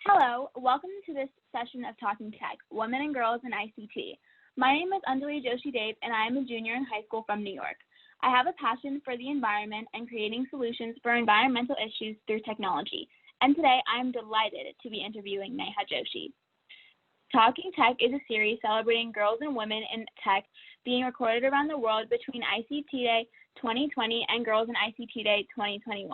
Hello, welcome to this session of Talking Tech, Women and Girls in ICT. My name is Anjali Joshi-Dave, and I am a junior in high school from New York. I have a passion for the environment and creating solutions for environmental issues through technology, and today I am delighted to be interviewing Neha Joshi. Talking Tech is a series celebrating girls and women in tech being recorded around the world between ICT Day 2020 and Girls in ICT Day 2021.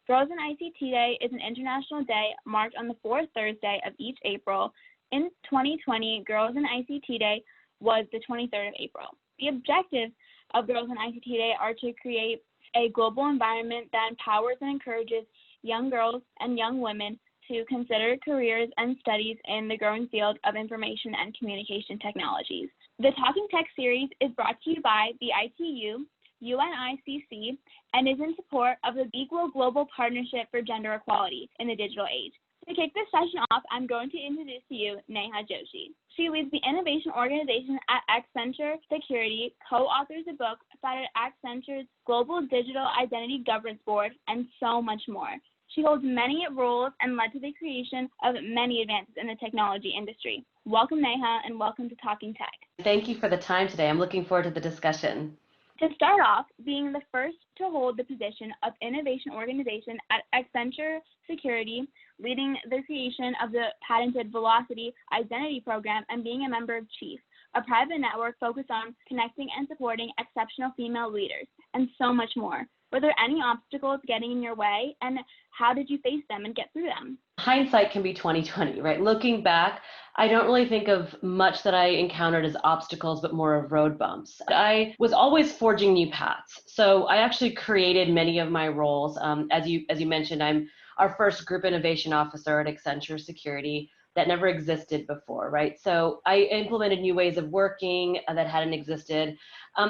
Girls in ICT Day is an international day marked on the fourth Thursday of each April. In 2020, Girls in ICT Day was the 23rd of April. The objectives of Girls in ICT Day are to create a global environment that empowers and encourages young girls and young women to consider careers and studies in the growing field of information and communication technologies. The Talking Tech series is brought to you by the ITU, UNICC, and is in support of the Equal Global Partnership for Gender Equality in the Digital Age. To kick this session off, I'm going to introduce to you Neha Joshi. She leads the innovation organization at Accenture Security, co-authors a book founded Accenture's Global Digital Identity Governance Board, and so much more. She holds many roles and led to the creation of many advances in the technology industry. Welcome, Neha, and welcome to Talking Tech. Thank you for the time today. I'm looking forward to the discussion. To start off, being the first to hold the position of Innovation Organization at Accenture Security, leading the creation of the patented Velocity Identity Program, and being a member of Chief, a private network focused on connecting and supporting exceptional female leaders, and so much more. Were there any obstacles getting in your way, and how did you face them and get through them? Hindsight can be 20/20, right? Looking back, I don't really think of much that I encountered as obstacles, but more of road bumps. I was always forging new paths. So I actually created many of my roles. As you mentioned, I'm our first group innovation officer at Accenture Security. That never existed before, right? So I implemented new ways of working that hadn't existed.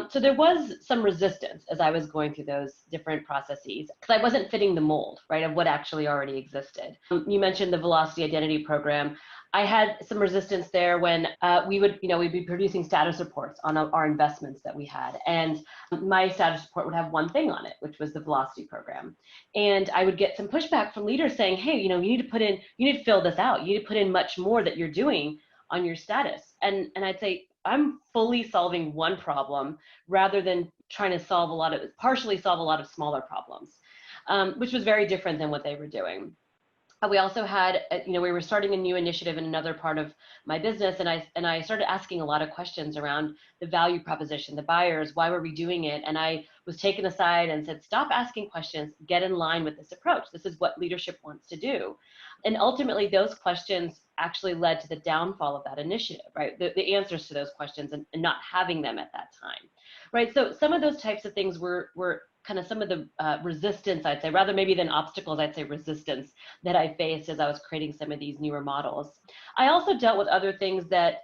So there was some resistance as I was going through those different processes because I wasn't fitting the mold, right, of what actually already existed. You mentioned the Velocity Identity Program. I had some resistance there when we'd be producing status reports on our investments that we had. And my status report would have one thing on it, which was the Velocity program. And I would get some pushback from leaders saying, hey, you need to fill this out. You need to put in much more that you're doing on your status. And I'd say, I'm fully solving one problem rather than trying to partially solve a lot of smaller problems, which was very different than what they were doing. We also had, we were starting a new initiative in another part of my business, and I started asking a lot of questions around the value proposition, the buyers, why were we doing it? And I was taken aside and said, stop asking questions, get in line with this approach. This is what leadership wants to do. And ultimately, those questions actually led to the downfall of that initiative, right? The answers to those questions and not having them at that time, right? So some of those types of things were kind of some of the resistance, I'd say, rather maybe than obstacles, I'd say resistance that I faced as I was creating some of these newer models. I also dealt with other things that,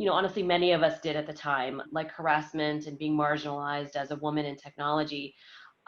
honestly, many of us did at the time, like harassment and being marginalized as a woman in technology.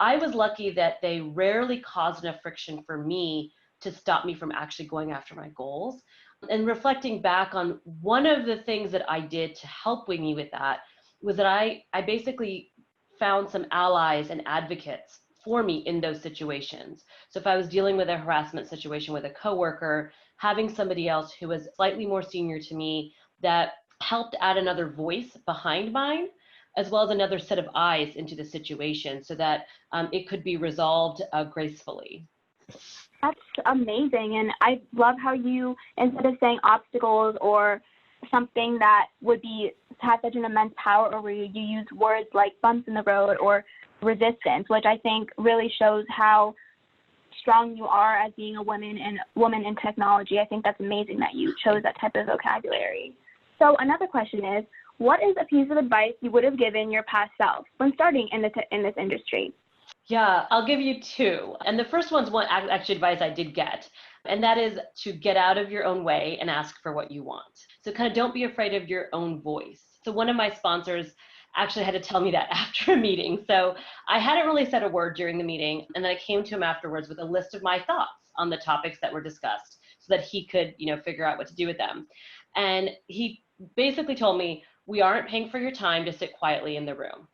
I was lucky that they rarely caused enough friction for me to stop me from actually going after my goals. And reflecting back on one of the things that I did to help me with that was that I basically found some allies and advocates for me in those situations. So if I was dealing with a harassment situation with a coworker, having somebody else who was slightly more senior to me that helped add another voice behind mine, as well as another set of eyes into the situation so that it could be resolved gracefully. That's amazing. And I love how you, instead of saying obstacles or something that would have such an immense power over you, you use words like bumps in the road or resistance, which I think really shows how strong you are as being a woman in technology. I think that's amazing that you chose that type of vocabulary. So another question is, what is a piece of advice you would have given your past self when starting in this industry? Yeah, I'll give you two. And the first one's one actually advice I did get, and that is to get out of your own way and ask for what you want. So kind of don't be afraid of your own voice. So one of my sponsors actually had to tell me that after a meeting. So I hadn't really said a word during the meeting, and then I came to him afterwards with a list of my thoughts on the topics that were discussed so that he could, figure out what to do with them. And he basically told me, we aren't paying for your time to sit quietly in the room.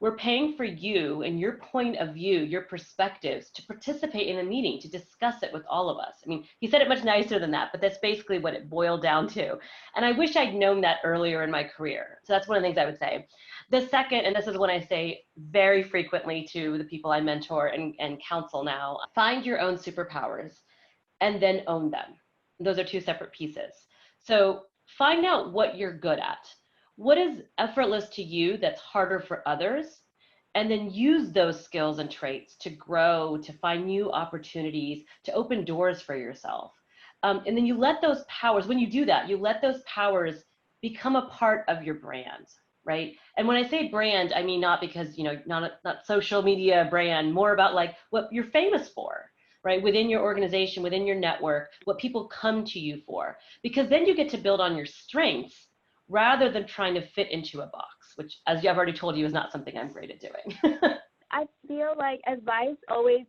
We're paying for you and your point of view, your perspectives to participate in a meeting, to discuss it with all of us. I mean, he said it much nicer than that, but that's basically what it boiled down to. And I wish I'd known that earlier in my career. So that's one of the things I would say. The second, and this is what I say very frequently to the people I mentor and counsel now, find your own superpowers and then own them. Those are two separate pieces. So find out what you're good at. What is effortless to you that's harder for others? And then use those skills and traits to grow, to find new opportunities, to open doors for yourself. And then you let those powers, when you do that, you let those powers become a part of your brand, right? And when I say brand, I mean not because, not social media brand, more about like what you're famous for, right? Within your organization, within your network, what people come to you for, because then you get to build on your strengths rather than trying to fit into a box, which, as I've already told you, is not something I'm great at doing. I feel like advice always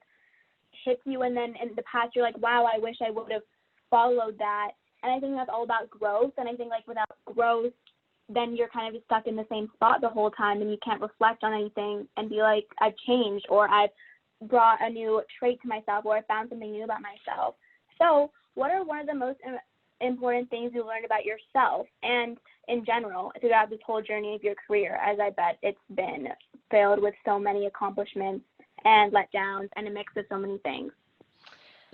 hits you, and then in the past you're like, wow, I wish I would have followed that. And I think that's all about growth. And I think like without growth, then you're kind of just stuck in the same spot the whole time, and you can't reflect on anything and be like, I've changed, or I've brought a new trait to myself, or I found something new about myself. So what are one of the most important things you learned about yourself and in general throughout this whole journey of your career, as I bet it's been filled with so many accomplishments and letdowns and a mix of so many things?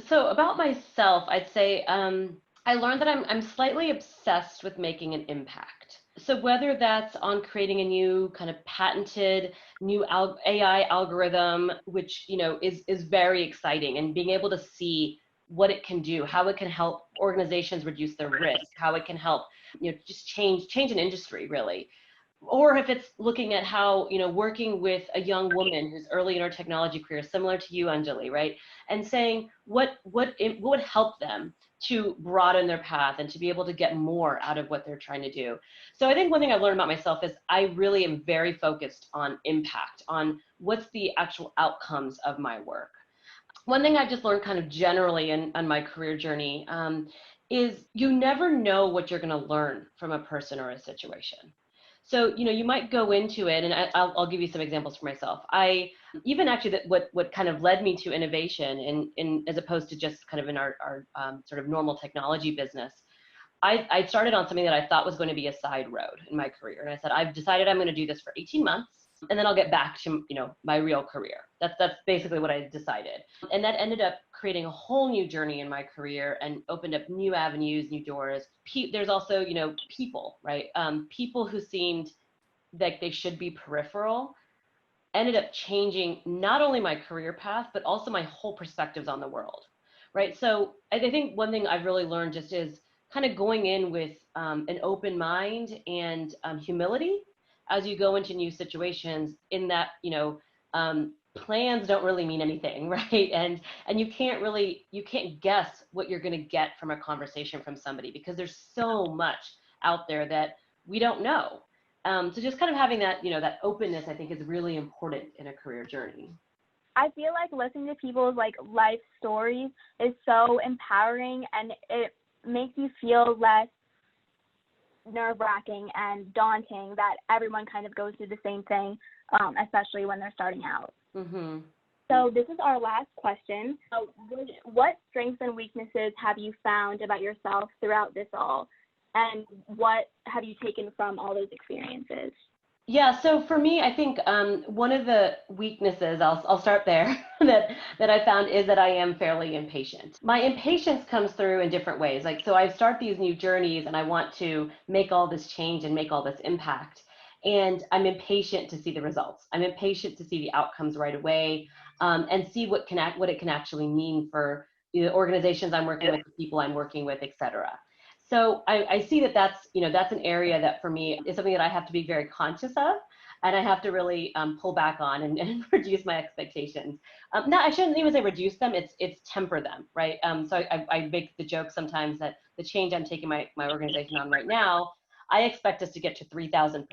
So about myself, I'd say I learned that I'm slightly obsessed with making an impact. So whether that's on creating a new kind of patented new AI algorithm, which is very exciting, and being able to see what it can do, how it can help organizations reduce their risk, how it can help just change an industry really. Or if it's looking at how, working with a young woman who's early in her technology career, similar to you, Anjali, right? And saying what would help them to broaden their path and to be able to get more out of what they're trying to do. So I think one thing I've learned about myself is I really am very focused on impact, on what's the actual outcomes of my work. One thing I've just learned kind of generally on my career journey is you never know what you're going to learn from a person or a situation. So, you might go into it, and I'll give you some examples for myself. I even actually what kind of led me to innovation in as opposed to just kind of in our sort of normal technology business. I started on something that I thought was going to be a side road in my career. And I said, I've decided I'm going to do this for 18 months and then I'll get back to, my real career. That's basically what I decided. And that ended up creating a whole new journey in my career and opened up new avenues, new doors. There's also, people, right? People who seemed like they should be peripheral ended up changing not only my career path, but also my whole perspectives on the world, right? So I think one thing I've really learned just is kind of going in with an open mind and humility as you go into new situations, in that, plans don't really mean anything, right? And you can't guess what you're going to get from a conversation from somebody, because there's so much out there that we don't know. So just kind of having that, that openness, I think, is really important in a career journey. I feel like listening to people's like life stories is so empowering, and it makes you feel less nerve-wracking and daunting that everyone kind of goes through the same thing, especially when they're starting out. Mm-hmm. So this is our last question. What strengths and weaknesses have you found about yourself throughout this all, and what have you taken from all those experiences? Yeah, so for me, I think one of the weaknesses, I'll start there, that I found is that I am fairly impatient. My impatience comes through in different ways. Like, so I start these new journeys and I want to make all this change and make all this impact. And I'm impatient to see the results. I'm impatient to see the outcomes right away, and see what it can actually mean for the organizations I'm working with, the people I'm working with, et cetera. So I see that's an area that for me is something that I have to be very conscious of, and I have to really pull back on and reduce my expectations. No, I shouldn't even say reduce them, it's temper them, right? So I make the joke sometimes that the change I'm taking my organization on right now, I expect us to get to 3,000%.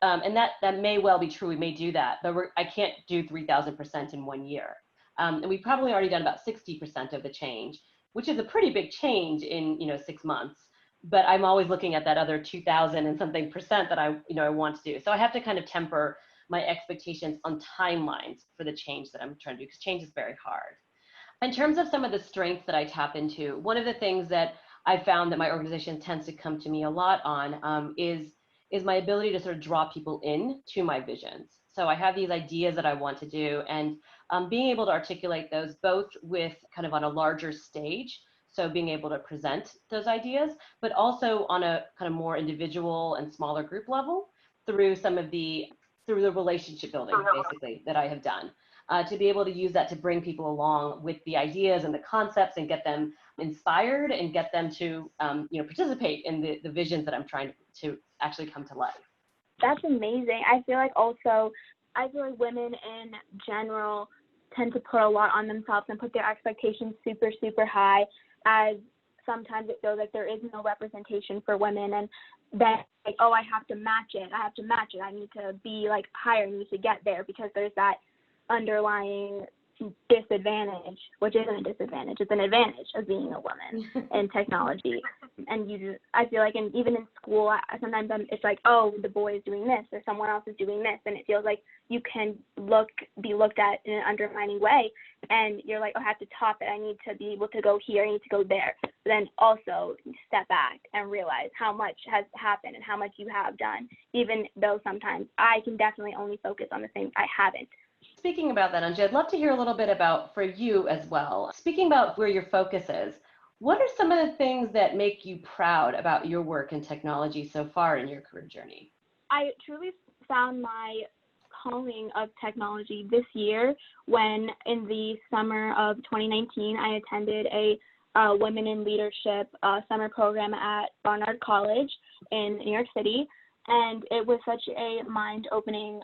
And that may well be true, we may do that, but I can't do 3,000% in 1 year. And we've probably already done about 60% of the change, which is a pretty big change in 6 months. But I'm always looking at that other 2,000 and something percent that I want to do. So I have to kind of temper my expectations on timelines for the change that I'm trying to do, because change is very hard. In terms of some of the strengths that I tap into, one of the things that I found that my organization tends to come to me a lot on is my ability to sort of draw people in to my visions. So I have these ideas that I want to do, and being able to articulate those both with kind of on a larger stage, so being able to present those ideas, but also on a kind of more individual and smaller group level through through the relationship building, basically, that I have done. To be able to use that to bring people along with the ideas and the concepts and get them inspired and get them to participate in the visions that I'm trying to actually come to life. That's amazing. I feel like women in general tend to put a lot on themselves and put their expectations super, super high, as sometimes it feels like there is no representation for women, and then like, oh, I have to match it. I need to be like higher, I need to get there, because there's that underlying disadvantage, which isn't a disadvantage, it's an advantage of being a woman in technology. And I feel like, and even in school, sometimes it's like, oh, the boy is doing this or someone else is doing this, and it feels like you can be looked at in an undermining way, and you're like, oh, I have to top it, I need to be able to go here, I need to go there. But then also step back and realize how much has happened and how much you have done, even though sometimes I can definitely only focus on the things I haven't. Speaking about that, Anjali, I'd love to hear a little bit about, for you as well, speaking about where your focus is, what are some of the things that make you proud about your work in technology so far in your career journey? I truly found my calling of technology this year when, in the summer of 2019, I attended a Women in Leadership summer program at Barnard College in New York City. And it was such a mind-opening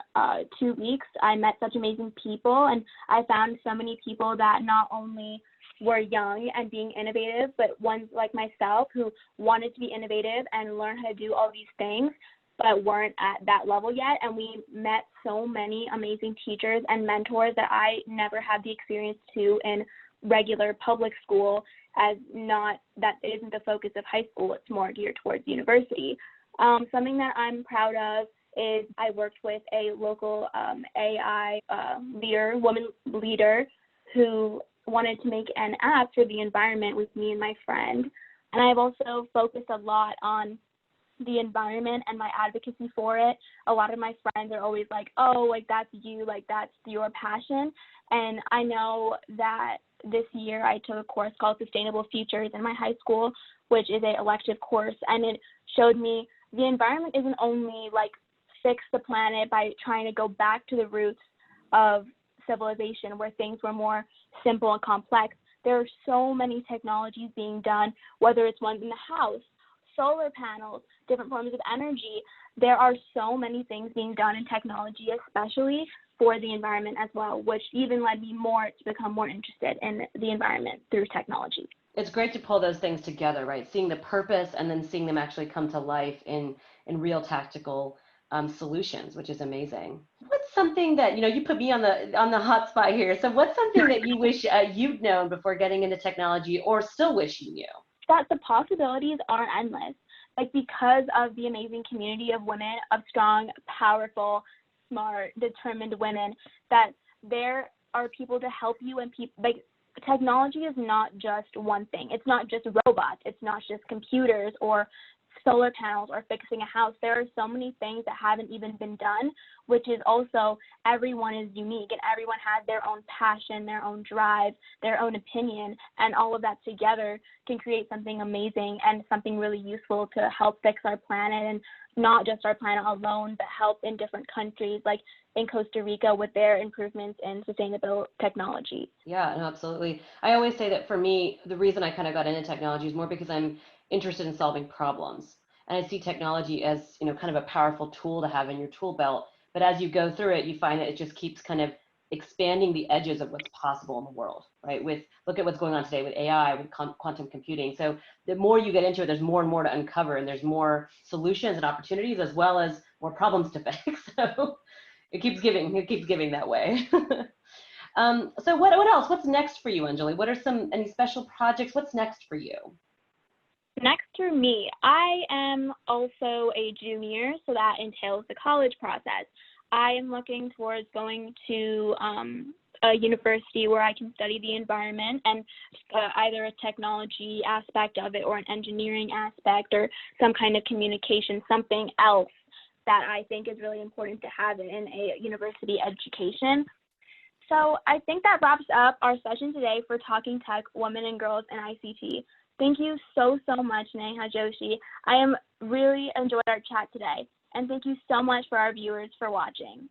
2 weeks. I met such amazing people, and I found so many people that not only were young and being innovative, but ones like myself who wanted to be innovative and learn how to do all these things, but weren't at that level yet. And we met so many amazing teachers and mentors that I never had the experience to in regular public school, as that isn't the focus of high school, it's more geared towards university. Something that I'm proud of is I worked with a local AI woman leader, who wanted to make an app for the environment with me and my friend. And I've also focused a lot on the environment and my advocacy for it. A lot of my friends are always like, oh, like that's you, like that's your passion. And I know that this year I took a course called Sustainable Futures in my high school, which is an elective course, and it showed me the environment isn't only like fix the planet by trying to go back to the roots of civilization where things were more simple and complex. There are so many technologies being done, whether it's ones in the house, solar panels, different forms of energy. There are so many things being done in technology, especially for the environment as well, which even led me more to become more interested in the environment through technology. It's great to pull those things together, right? Seeing the purpose and then seeing them actually come to life in real tactical solutions, which is amazing. What's something that, you put me on the hot spot here. So what's something that you wish you'd known before getting into technology, or still wish you knew? That the possibilities are endless. Like, because of the amazing community of women, of strong, powerful, smart, determined women, that there are people to help you, and technology is not just one thing. It's not just robots. It's not just computers or solar panels or fixing a house. There are so many things that haven't even been done, which is also, everyone is unique and everyone has their own passion, their own drive, their own opinion, and all of that together can create something amazing and something really useful to help fix our planet, and not just our planet alone, but help in different countries, like in Costa Rica with their improvements in sustainable technology. Yeah, no, absolutely. I always say that for me, the reason I kind of got into technology is more because I'm interested in solving problems. And I see technology as, kind of a powerful tool to have in your tool belt. But as you go through it, you find that it just keeps kind of expanding the edges of what's possible in the world, right? Look at what's going on today with AI, with quantum computing. So the more you get into it, there's more and more to uncover, and there's more solutions and opportunities, as well as more problems to fix. So it keeps giving that way. So what else? What's next for you, Anjali? What are any special projects? What's next for you? Next for me, I am also a junior, so that entails the college process. I am looking towards going to a university where I can study the environment and either a technology aspect of it or an engineering aspect or some kind of communication, something else that I think is really important to have in a university education. So I think that wraps up our session today for Talking Tech, Women and Girls in ICT. Thank you so much, Neha Joshi. I am really enjoyed our chat today, and thank you so much for our viewers for watching.